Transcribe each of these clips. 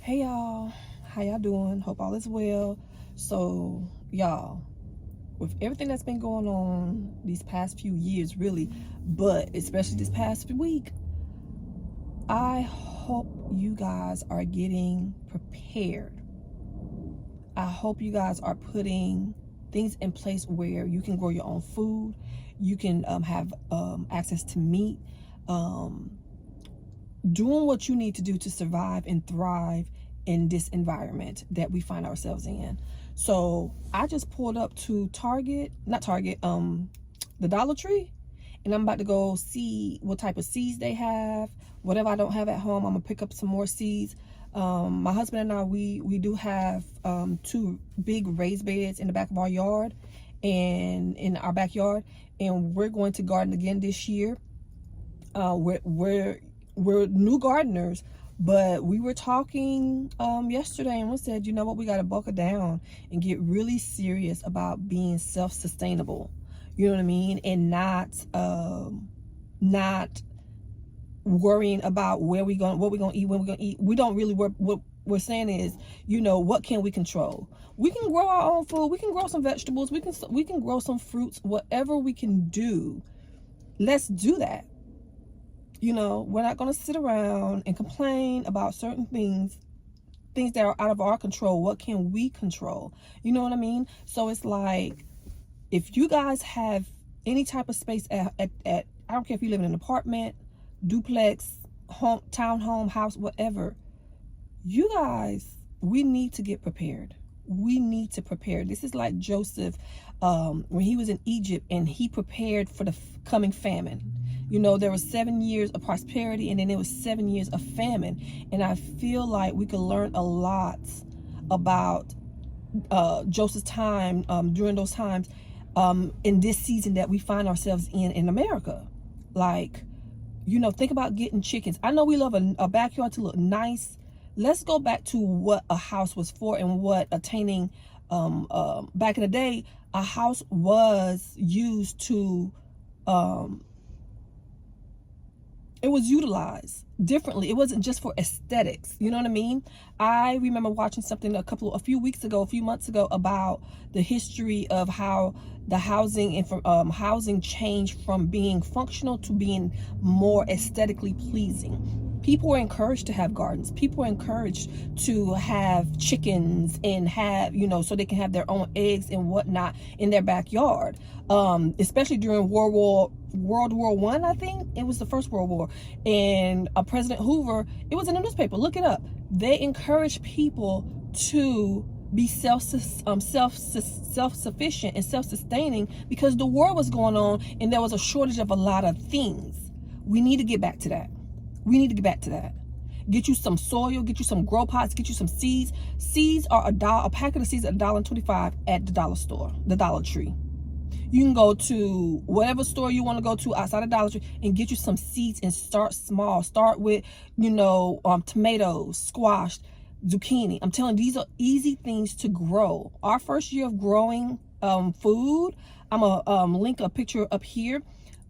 Hey y'all, how y'all doing? Hope all is well. So y'all, with everything that's been going on these past few years really, but especially this past week, I hope you guys are getting prepared. I hope you guys are putting things in place where you can grow your own food, you can have access to meat, doing what you need to do to survive and thrive in this environment that we find ourselves in. So I just pulled up to the Dollar Tree, and I'm about to go see what type of seeds they have. Whatever I don't have at home, I'm gonna pick up some more seeds. My husband and I, we do have two big raised beds in the back of our yard, and in our backyard, and we're going to garden again this year. We're new gardeners, but we were talking yesterday, and we said, you know what, we got to buckle down and get really serious about being self-sustainable. You know what I mean? And not worrying about what we're gonna eat, when we're gonna eat. We don't really work. What we're saying is, what can we control? We can grow our own food. We can grow some vegetables. We can grow some fruits. Whatever we can do, let's do that. We're not going to sit around and complain about certain things that are out of our control. What can we control? You know what I mean? So it's like, if you guys have any type of space at I don't care if you live in an apartment, duplex, home, townhome, house, whatever, you guys, we need to get prepared. We need to prepare. This is like Joseph when he was in Egypt, and he prepared for the coming famine. There was 7 years of prosperity, and then there was 7 years of famine. And I feel like we could learn a lot about Joseph's time during those times in this season that we find ourselves in America. Like, think about getting chickens. I know we love a backyard to look nice. Let's go back to what a house was for, and what attaining back in the day, a house was used to it was utilized differently. It wasn't just for aesthetics. You know what I mean? I remember watching something a few months ago about the history of how the housing and housing changed from being functional to being more aesthetically pleasing. People were encouraged to have gardens. People were encouraged to have chickens and have, so they can have their own eggs and whatnot in their backyard. Especially during World War I, I think it was the first World War, and President Hoover, it was in the newspaper, look it up. They encouraged people to be self-sufficient and self-sustaining because the war was going on and there was a shortage of a lot of things. We need to get back to that. Get you some soil, get you some grow pots, get you some seeds. Seeds are $1. A packet of seeds at $1.25 at the dollar store, the Dollar Tree. You can go to whatever store you want to go to outside of Dollar Tree and get you some seeds and start small. Start with, tomatoes, squash, zucchini. I'm telling you, these are easy things to grow. Our first year of growing food, I'm going to link a picture up here.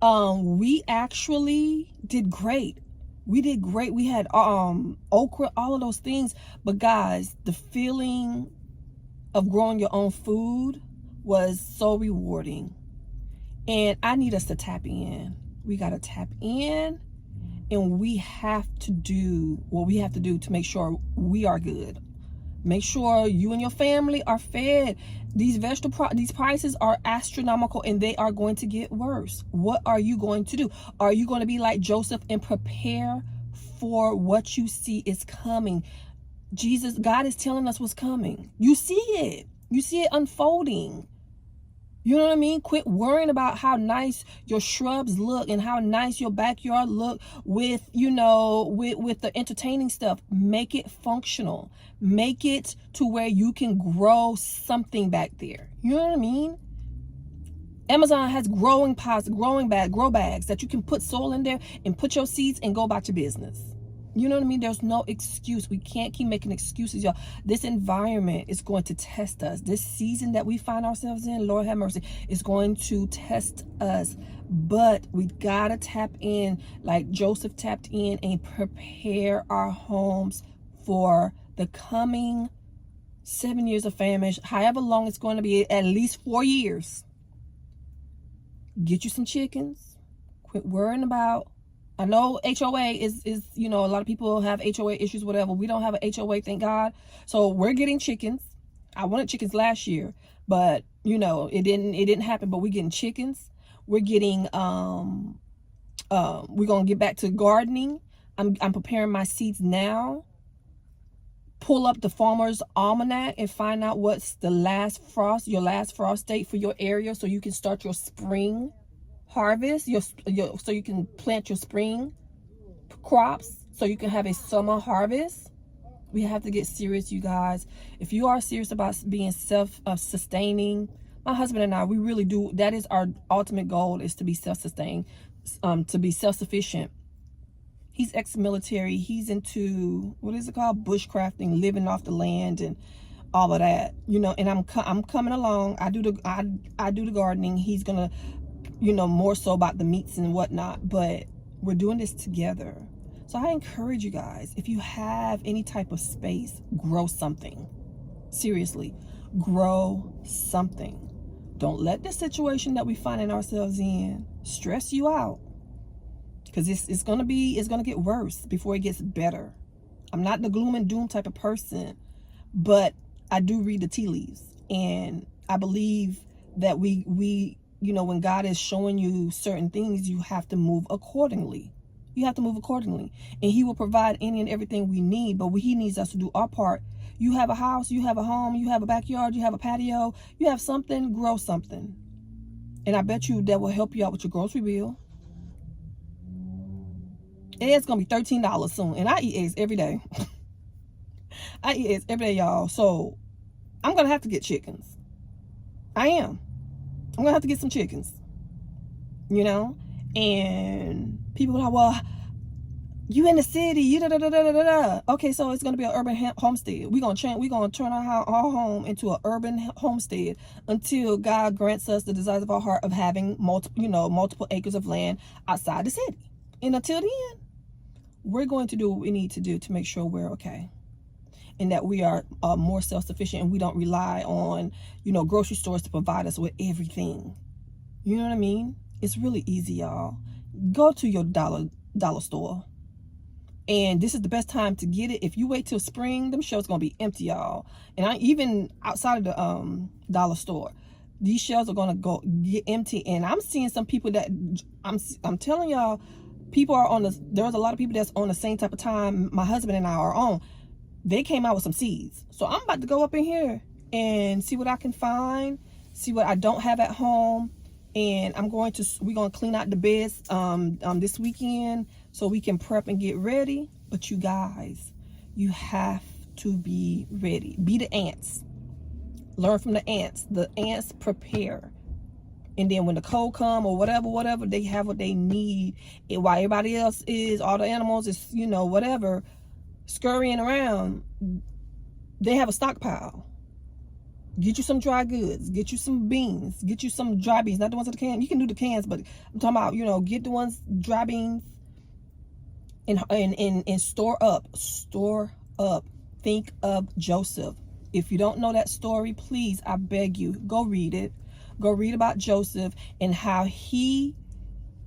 We actually did great. We did great. We had okra, all of those things. But guys, the feeling of growing your own food was so rewarding. And I need us to tap in. We got to tap in, and we have to do what we have to do to make sure we are good. Make sure you and your family are fed. These these prices are astronomical, and they are going to get worse. What are you going to do? Are you going to be like Joseph and prepare for what you see is coming? God is telling us what's coming. You see it. You see it unfolding. You know what I mean? Quit worrying about how nice your shrubs look and how nice your backyard look with, with the entertaining stuff. Make it functional. Make it to where you can grow something back there. You know what I mean? Amazon has growing pots, grow bags that you can put soil in there and put your seeds and go about your business. You know what I mean? There's no excuse. We can't keep making excuses, y'all. This environment is going to test us. This season that we find ourselves in, Lord have mercy, is going to test us. But we gotta tap in like Joseph tapped in and prepare our homes for the coming 7 years of famine, however long it's going to be, at least 4 years. Get you some chickens. Quit worrying about, I know HOA is a lot of people have HOA issues, whatever. We don't have an HOA, thank God. So we're getting chickens. I wanted chickens last year, but it didn't happen. But we're getting chickens. We're getting we're gonna get back to gardening. I'm preparing my seeds now. Pull up the Farmer's Almanac and find out what's your last frost date for your area, so you can start your spring harvest, so you can plant your spring crops, so you can have a summer harvest. We have to get serious, you guys. If you are serious about being self-sustaining, my husband and I, we really do. That is our ultimate goal, is to be self-sustained, to be self-sufficient. He's ex-military. He's into, what is it called? Bushcrafting, living off the land and all of that. And I'm coming along. I do the gardening. He's gonna, more so about the meats and whatnot. But we're doing this together. So I encourage you guys, if you have any type of space, grow something. Seriously, grow something. Don't let the situation that we finding ourselves in stress you out. Because it's gonna get worse before it gets better. I'm not the gloom and doom type of person, but I do read the tea leaves, and I believe that we when God is showing you certain things, you have to move accordingly. You have to move accordingly, and He will provide any and everything we need. But He needs us to do our part. You have a house, you have a home, you have a backyard, you have a patio, you have something. Grow something, and I bet you that will help you out with your grocery bill. It's gonna be $13 soon, and I eat eggs every day. I eat eggs every day, y'all. So I'm gonna have to get chickens. I am. I'm gonna have to get some chickens. And people are like, well, you in the city, you da. Okay, so it's gonna be an urban homestead. We're gonna turn our home into an urban homestead until God grants us the desires of our heart of having multiple acres of land outside the city. And until then, we're going to do what we need to do to make sure we're okay, and that we are more self-sufficient, and we don't rely on grocery stores to provide us with everything. You know what I mean? It's really easy, y'all. Go to your dollar store, and this is the best time to get it. If you wait till spring, them shelves gonna be empty, y'all. And I even outside of the dollar store, these shelves are gonna get empty. And I'm seeing some people that I'm telling y'all, people are on there's a lot of people that's on the same type of time my husband and I are on. They came out with some seeds. So I'm about to go up in here and see what I can find, see what I don't have at home. And we're gonna clean out the beds this weekend so we can prep and get ready. But you guys, you have to be ready. Be the ants. Learn from the ants. The ants prepare. And then when the cold come or whatever, they have what they need. And while everybody else all the animals is, whatever, scurrying around, they have a stockpile. Get you some dry goods. Get you some beans. Get you some dry beans. Not the ones in the can. You can do the cans, but I'm talking about, get the ones, dry beans, and store up. Store up. Think of Joseph. If you don't know that story, please, I beg you, go read it. Go read about Joseph and how he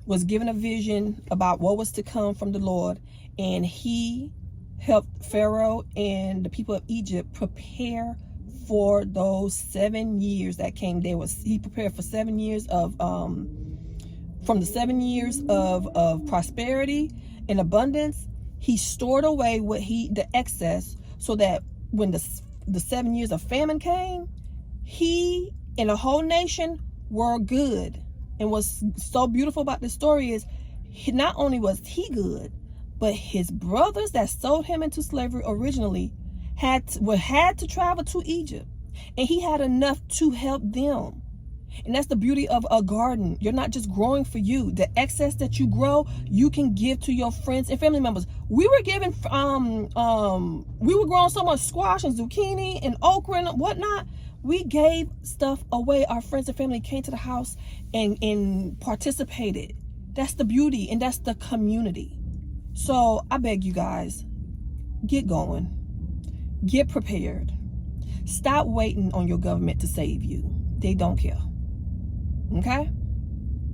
was given a vision about what was to come from the Lord. And he helped Pharaoh and the people of Egypt prepare for those 7 years that came. He prepared for 7 years of, from the 7 years of prosperity and abundance, he stored away the excess, so that when the 7 years of famine came, he and the whole nation were good. And what's so beautiful about this story is, not only was he good, but his brothers that sold him into slavery originally had to travel to Egypt, and he had enough to help them. And that's the beauty of a garden. You're not just growing for you. The excess that you grow, you can give to your friends and family members. We were giving we were growing so much squash and zucchini and okra and whatnot. We gave stuff away. Our friends and family came to the house and participated. That's the beauty, and that's the community. So I beg you guys, get going. Get prepared. Stop waiting on your government to save you. They don't care. Okay?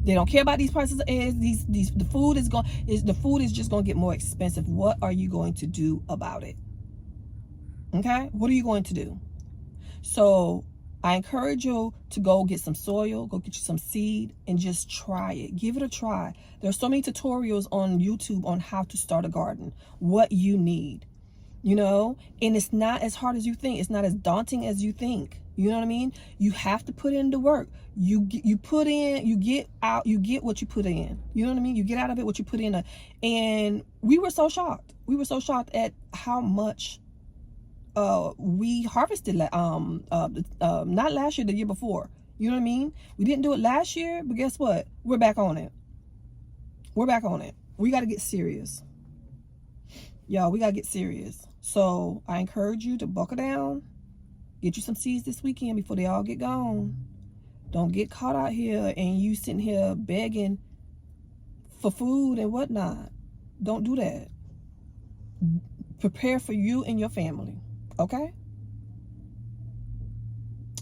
They don't care about these prices of eggs. The food is just gonna get more expensive. What are you going to do about it? Okay? What are you going to do? So I encourage you to go get some soil, go get you some seed, and just try it. Give it a try. There's so many tutorials on YouTube on how to start a garden, what you need, you know, and it's not as hard as you think. It's not as daunting as you think. You know what I mean? You have to put in the work. You put in, you get out, you get what you put in. You know what I mean? You get out of it what you put in. And we were so shocked. We were so shocked at how much we harvested not last year, the year before. You know what I mean? We didn't do it last year, but guess what? We're back on it. We're back on it. We got to get serious, y'all. We got to get serious. So I encourage you to buckle down, get you some seeds this weekend before they all get gone. Don't get caught out here and you sitting here begging for food and whatnot. Don't do that. Prepare for you and your family. Okay?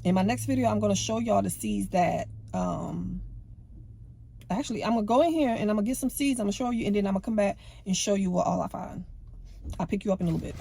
In my next video, I'm going to show y'all the seeds that, actually, I'm going to go in here and I'm going to get some seeds. I'm going to show you, and then I'm going to come back and show you what all I find. I'll pick you up in a little bit.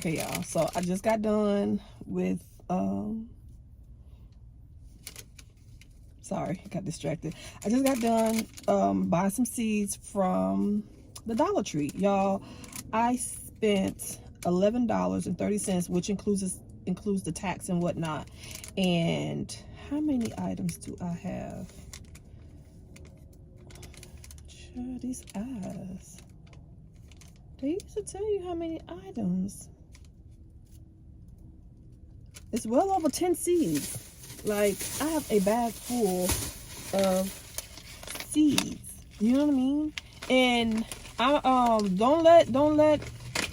Okay, y'all, so I just got done with sorry, I got distracted. I just got done buying some seeds from the Dollar Tree. Y'all, I spent $11.30, which includes the tax and whatnot. And how many items do I have? Sure, these eyes, they used to tell you how many items. It's well over 10 seeds. Like, I have a bag full of seeds. You know what I mean? And I don't let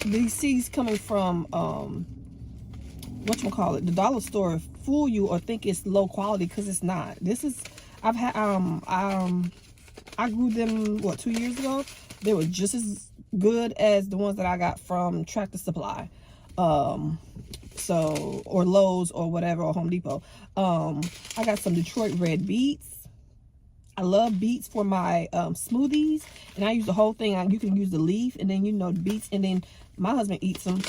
these seeds coming from whatchamacallit, the dollar store, fool you or think it's low quality, because it's not. This is, I've had I grew them, what, 2 years ago. They were just as good as the ones that I got from Tractor Supply. So, or Lowe's or whatever, or Home Depot. I got some Detroit red beets. I love beets for my smoothies, and I use the whole thing. You can use the leaf, and then, you know, the beets, and then my husband eats them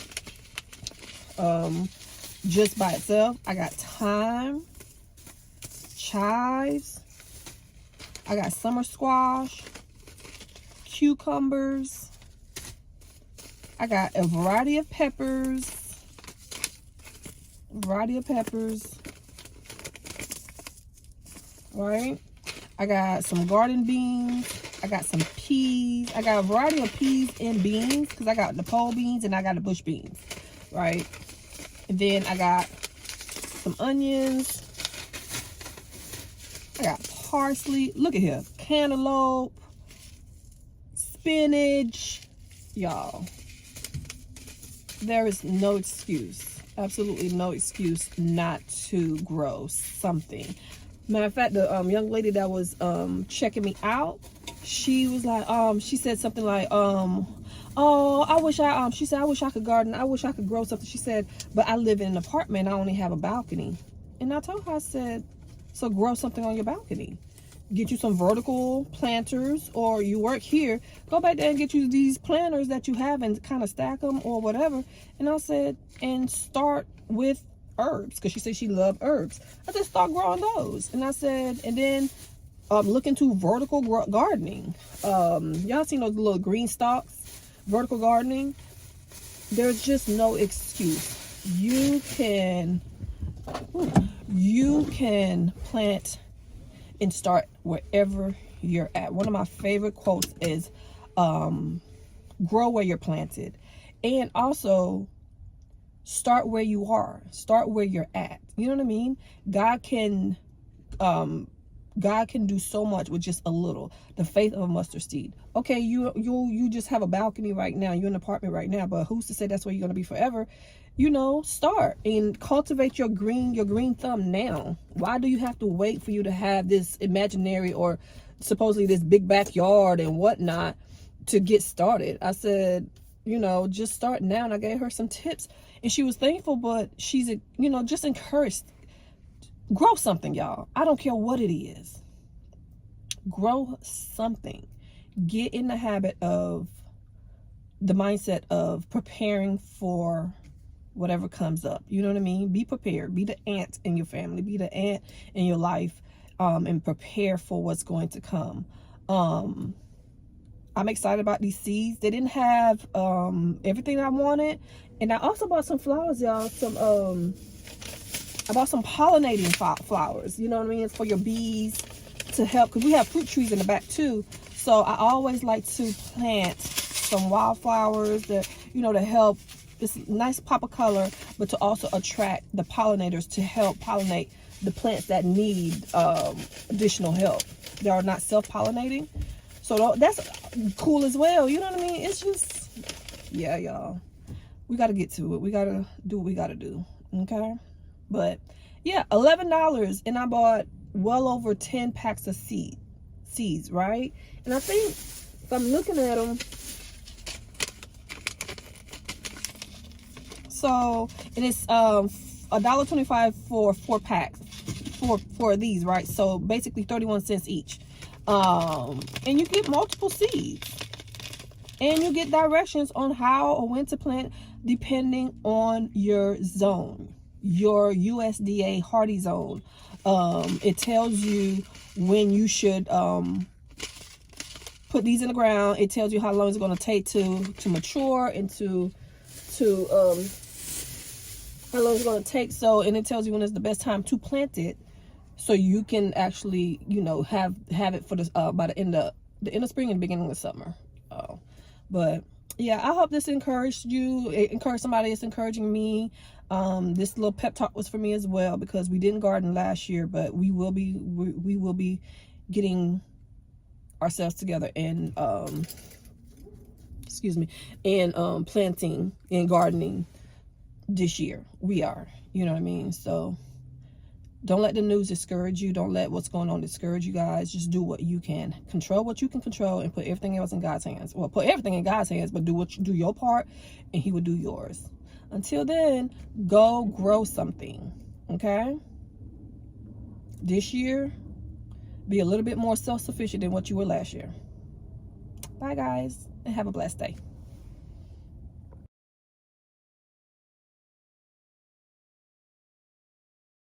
just by itself. I got thyme, chives. I got summer squash, cucumbers. I got a variety of peppers. Right? I got some garden beans. I got some peas. I got a variety of peas and beans, because I got the pole beans and I got the bush beans, right? And then I got some onions. I got parsley. Look at here. Cantaloupe. Spinach. Y'all, there is no excuse. Absolutely no excuse not to grow something. Matter of fact, the young lady that was checking me out, she was like, she said something like, oh, I wish she said, I wish I could garden. I wish I could grow something. She said, but I live in an apartment. I only have a balcony. And I told her, I said, so grow something on your balcony. Get you some vertical planters, or you work here, go back there and get you these planters that you have and kind of stack them or whatever. And I said, and start with herbs, because she said she loved herbs. I said, start growing those. And I said, and then look into vertical gardening. Y'all seen those little green stalks? Vertical gardening. There's just no excuse. You can plant and start wherever you're at. One of my favorite quotes is grow where you're planted. And also start where you are. Start where you're at. You know what I mean? God can do so much with just a little. The faith of a mustard seed. Okay, you just have a balcony right now. You're in an apartment right now, but who's to say that's where you're going to be forever? You know, start and cultivate your green thumb now. Why do you have to wait for you to have this imaginary or supposedly this big backyard and whatnot to get started? I said, you know, just start now. And I gave her some tips, and she was thankful, but she's, you know, just encouraged. Grow something, y'all. I don't care what it is. Grow something. Get in the habit of the mindset of preparing for whatever comes up. You know what I mean? Be prepared. Be the ant in your family. Be the ant in your life, and prepare for what's going to come. I'm excited about these seeds. They didn't have everything I wanted. And I also bought some flowers, y'all. I bought some pollinating flowers. You know what I mean? It's for your bees to help, because we have fruit trees in the back too. So I always like to plant some wildflowers that, you know, to help this nice pop of color, but to also attract the pollinators to help pollinate the plants that need additional help. They are not self-pollinating. So that's cool as well. You know what I mean? It's just, yeah, y'all. We got to get to it. We got to do what we got to do. Okay? But yeah, $11, and I bought well over 10 packs of seeds, right? And I think if I'm looking at them, so, and it's $1.25 for 4 packs for these, right? So basically 31 cents each. And you get multiple seeds, and you get directions on how or when to plant depending on your zone, your USDA hardy zone. It tells you when you should put these in the ground. It tells you how long it's going to take to mature and to how long it's going to take. So, and it tells you when is the best time to plant it, so you can actually, you know, have it for this by the end of spring and the beginning of summer. But yeah, I hope this encouraged you. It encouraged somebody. It's encouraging me. This little pep talk was for me as well, because we didn't garden last year, but we will be getting ourselves together and planting and gardening this year. We are, you know what I mean? So don't let the news discourage you. Don't let what's going on discourage you guys. Just do what you can. Control what you can control, and put everything else in God's hands. Well, put everything in God's hands, but do your part, and He will do yours. Until then, go grow something, okay? This year, be a little bit more self-sufficient than what you were last year. Bye, guys, and have a blessed day.